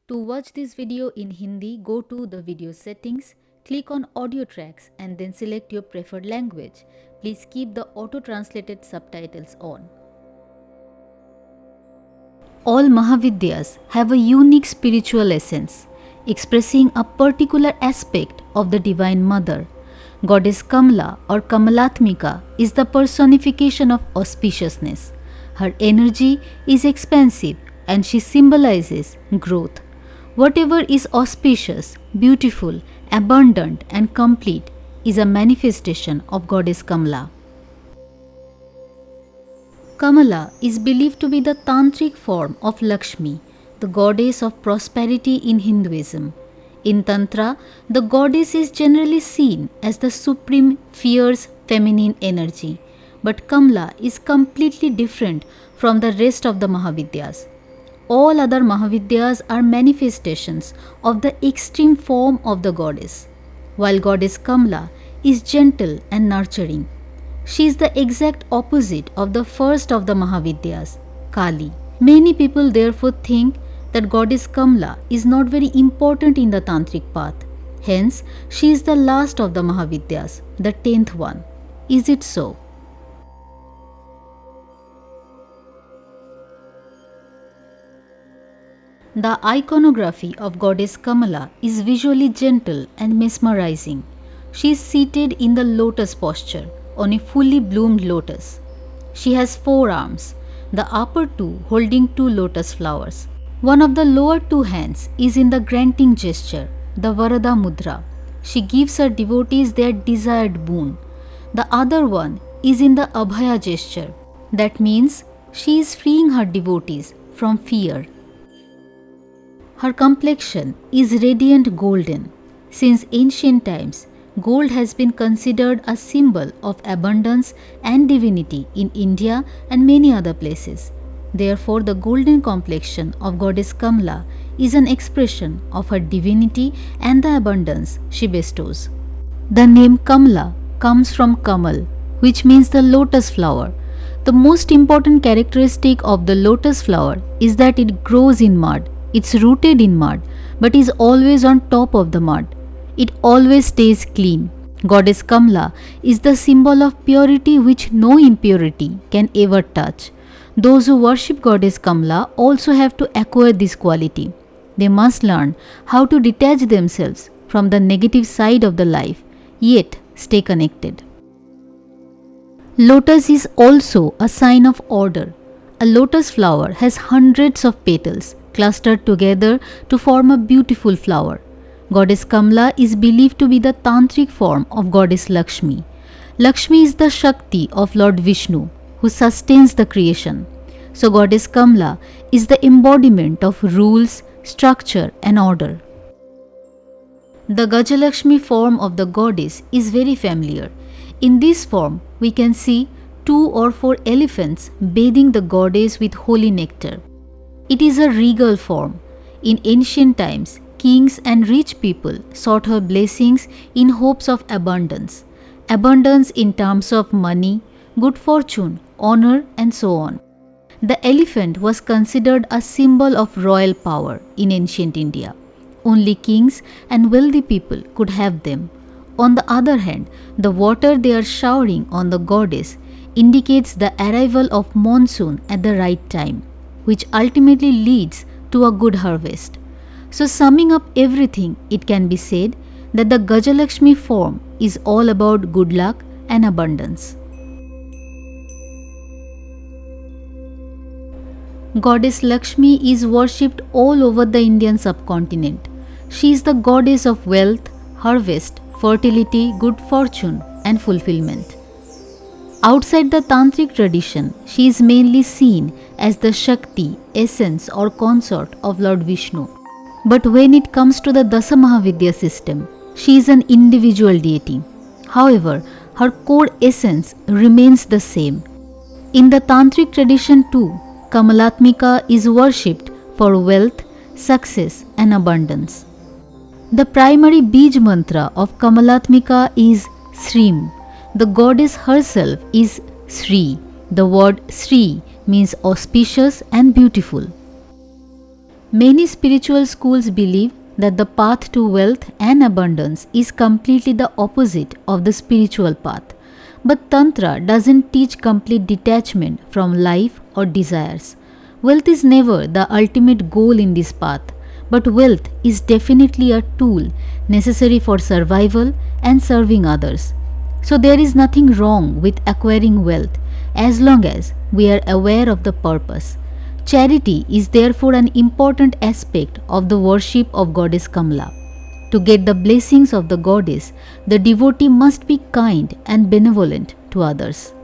To watch this video in Hindi, go to the video settings, click on audio tracks and then select your preferred language. Please keep the auto-translated subtitles on. All Mahavidyas have a unique spiritual essence, expressing a particular aspect of the Divine Mother. Goddess Kamala or Kamalatmika is the personification of auspiciousness. Her energy is expansive and she symbolizes growth. Whatever is auspicious, beautiful, abundant and complete is a manifestation of Goddess Kamala. Kamala is believed to be the Tantric form of Lakshmi, the goddess of prosperity in Hinduism. In Tantra, the goddess is generally seen as the supreme, fierce, feminine energy. But Kamala is completely different from the rest of the Mahavidyas. All other Mahavidyas are manifestations of the extreme form of the goddess, while Goddess Kamala is gentle and nurturing. She is the exact opposite of the first of the Mahavidyas, Kali. Many people therefore think that Goddess Kamala is not very important in the Tantric path. Hence, she is the last of the Mahavidyas, the 10th one. Is it so? The iconography of Goddess Kamala is visually gentle and mesmerizing. She is seated in the lotus posture on a fully bloomed lotus. She has 4 arms, the upper 2 holding 2 lotus flowers. One of the lower 2 hands is in the granting gesture, the Varada Mudra. She gives her devotees their desired boon. The other one is in the Abhaya gesture. That means she is freeing her devotees from fear. Her complexion is radiant golden. Since ancient times, gold has been considered a symbol of abundance and divinity in India and many other places. Therefore, the golden complexion of Goddess Kamala is an expression of her divinity and the abundance she bestows. The name Kamala comes from Kamal, which means the lotus flower. The most important characteristic of the lotus flower is that it grows in mud. It's rooted in mud, but is always on top of the mud. It always stays clean. Goddess Kamala is the symbol of purity which no impurity can ever touch. Those who worship Goddess Kamala also have to acquire this quality. They must learn how to detach themselves from the negative side of the life, yet stay connected. Lotus is also a sign of order. A lotus flower has hundreds of petals clustered together to form a beautiful flower. Goddess Kamala is believed to be the Tantric form of Goddess Lakshmi. Lakshmi is the Shakti of Lord Vishnu, who sustains the creation. So Goddess Kamala is the embodiment of rules, structure and order. The Gajalakshmi form of the goddess is very familiar. In this form, we can see 2 or 4 elephants bathing the goddess with holy nectar. It is a regal form. In ancient times, kings and rich people sought her blessings in hopes of abundance. Abundance in terms of money, good fortune, honor and so on. The elephant was considered a symbol of royal power in ancient India. Only kings and wealthy people could have them. On the other hand, the water they are showering on the goddess indicates the arrival of monsoon at the right time, which ultimately leads to a good harvest. So summing up everything, it can be said that the Gajalakshmi form is all about good luck and abundance. Goddess Lakshmi is worshipped all over the Indian subcontinent. She is the goddess of wealth, harvest, fertility, good fortune and fulfillment. Outside the Tantric tradition, she is mainly seen as the Shakti, essence or consort of Lord Vishnu. But when it comes to the Dasa Mahavidya system, she is an individual deity. However, her core essence remains the same. In the Tantric tradition too, Kamalatmika is worshipped for wealth, success and abundance. The primary Bij mantra of Kamalatmika is Srim. The goddess herself is Sri. The word Sri means auspicious and beautiful. Many spiritual schools believe that the path to wealth and abundance is completely the opposite of the spiritual path. But Tantra doesn't teach complete detachment from life or desires. Wealth is never the ultimate goal in this path, but wealth is definitely a tool necessary for survival and serving others. So there is nothing wrong with acquiring wealth as long as we are aware of the purpose. Charity is therefore an important aspect of the worship of Goddess Kamala. To get the blessings of the goddess, the devotee must be kind and benevolent to others.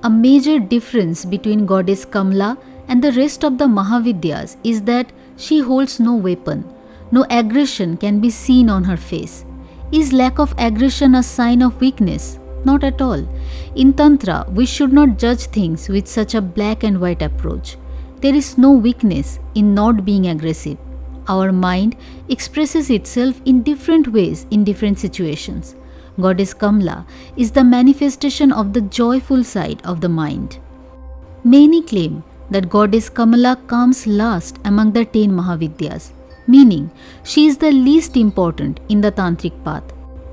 A major difference between Goddess Kamala and the rest of the Mahavidyas is that she holds no weapon. No aggression can be seen on her face. Is lack of aggression a sign of weakness? Not at all. In Tantra, we should not judge things with such a black and white approach. There is no weakness in not being aggressive. Our mind expresses itself in different ways in different situations. Goddess Kamala is the manifestation of the joyful side of the mind. Many claim that Goddess Kamala comes last among the 10 Mahavidyas, meaning she is the least important in the Tantric path.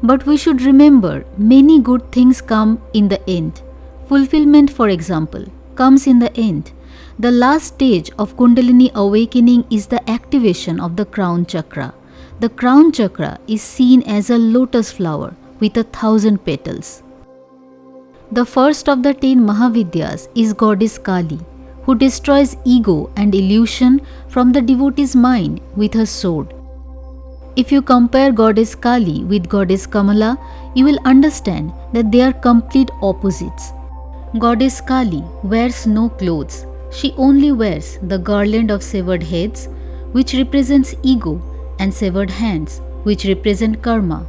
But we should remember many good things come in the end. Fulfillment, for example, comes in the end. The last stage of Kundalini awakening is the activation of the crown chakra. The crown chakra is seen as a lotus flower with 1,000 petals. The first of the 10 Mahavidyas is Goddess Kali, who destroys ego and illusion from the devotee's mind with her sword. If you compare Goddess Kali with Goddess Kamala, you will understand that they are complete opposites. Goddess Kali wears no clothes. She only wears the garland of severed heads, which represents ego, and severed hands, which represent karma.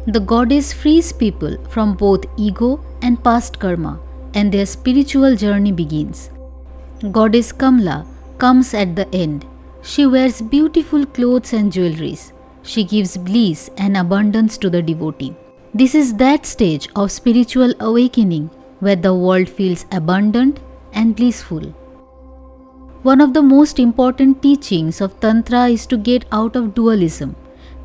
The goddess frees people from both ego and past karma, and their spiritual journey begins. Goddess Kamala comes at the end. She wears beautiful clothes and jewelries. She gives bliss and abundance to the devotee. This is that stage of spiritual awakening where the world feels abundant and blissful. One of the most important teachings of Tantra is to get out of dualism.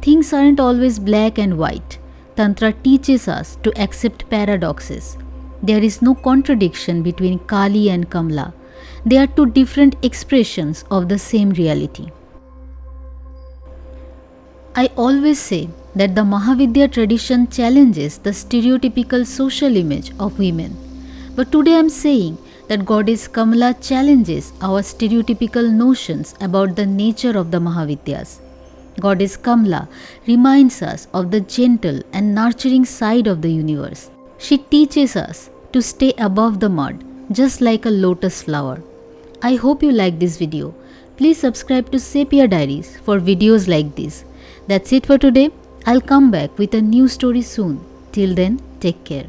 Things aren't always black and white. Tantra teaches us to accept paradoxes. There is no contradiction between Kali and Kamala. They are two different expressions of the same reality. I always say that the Mahavidya tradition challenges the stereotypical social image of women. But today I am saying that Goddess Kamala challenges our stereotypical notions about the nature of the Mahavidyas. Goddess Kamala reminds us of the gentle and nurturing side of the universe. She teaches us to stay above the mud, just like a lotus flower. I hope you like this video. Please subscribe to Sepia Diaries for videos like this. That's it for today. I'll come back with a new story soon. Till then, take care.